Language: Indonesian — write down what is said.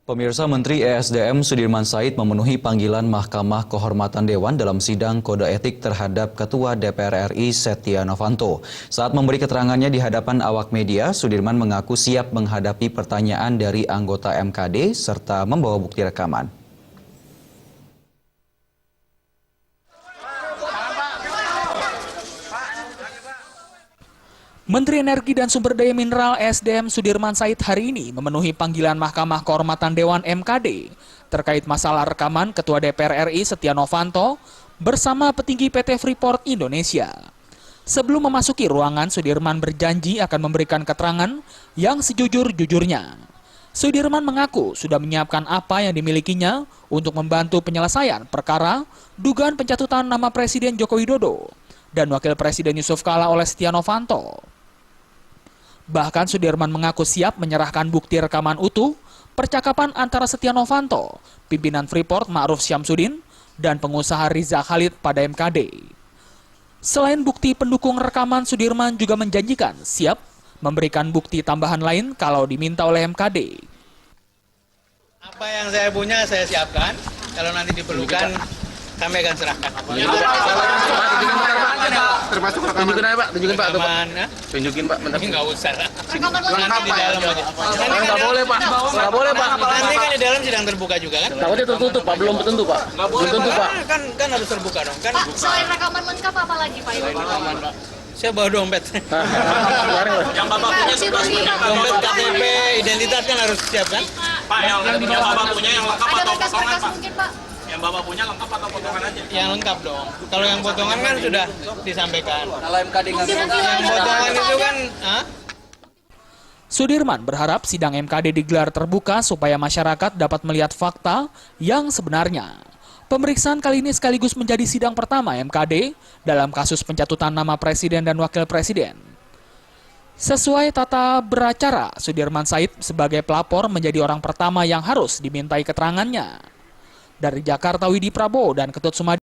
Pemirsa, Menteri ESDM Sudirman Said memenuhi panggilan Mahkamah Kehormatan Dewan dalam sidang kode etik terhadap Ketua DPR RI Setia Novanto. Saat memberi keterangannya di hadapan awak media, Sudirman mengaku siap menghadapi pertanyaan dari anggota MKD serta membawa bukti rekaman. Menteri Energi dan Sumber Daya Mineral ESDM Sudirman Said hari ini memenuhi panggilan Mahkamah Kehormatan Dewan MKD terkait masalah rekaman Ketua DPR RI Setia Novanto bersama petinggi PT Freeport Indonesia. Sebelum memasuki ruangan, Sudirman berjanji akan memberikan keterangan yang sejujur-jujurnya. Sudirman mengaku sudah menyiapkan apa yang dimilikinya untuk membantu penyelesaian perkara dugaan pencatutan nama Presiden Joko Widodo dan Wakil Presiden Yusuf Kala oleh Setia Novanto. Bahkan Sudirman mengaku siap menyerahkan bukti rekaman utuh percakapan antara Setia Novanto, pimpinan Freeport Ma'ruf Syamsuddin, dan pengusaha Riza Khalid pada MKD. Selain bukti pendukung rekaman, Sudirman juga menjanjikan siap memberikan bukti tambahan lain kalau diminta oleh MKD. Apa yang saya punya saya siapkan, kalau nanti diperlukan kami akan serahkan. Termasuk rekaman. Tunjukin Pak. Rekaman, Tunjukin Pak. ini nggak usah. Lengkap Nanti di dalam aja. Nggak boleh Pak. Nggak boleh Pak. Nanti kan di dalam sidang terbuka juga kan? Takutnya tertutup Pak. Belum tentu Pak. Belum tentu Pak. Kan harus terbuka dong. Kan Pak, selain rekaman lengkap apa lagi Pak? saya bawa dompet. Yang Bapak punya Dompet, KTP, identitas kan harus siap kan? Pak, yang Bapak punya yang lengkap Ada atau potongan berkas-berkas Pak? mungkin Pak? Yang Bapak punya lengkap atau potongan aja? Yang lengkap dong. Kalau yang potongan kan sudah disampaikan. Kalau MKD nggak Yang potongan itu kan, Sudirman berharap sidang MKD digelar terbuka supaya masyarakat dapat melihat fakta yang sebenarnya. Pemeriksaan kali ini sekaligus menjadi sidang pertama MKD dalam kasus pencatutan nama Presiden dan Wakil Presiden. Sesuai tata beracara, Sudirman Said sebagai pelapor menjadi orang pertama yang harus dimintai keterangannya. Dari Jakarta, Widi Prabowo dan Ketut Sumadi.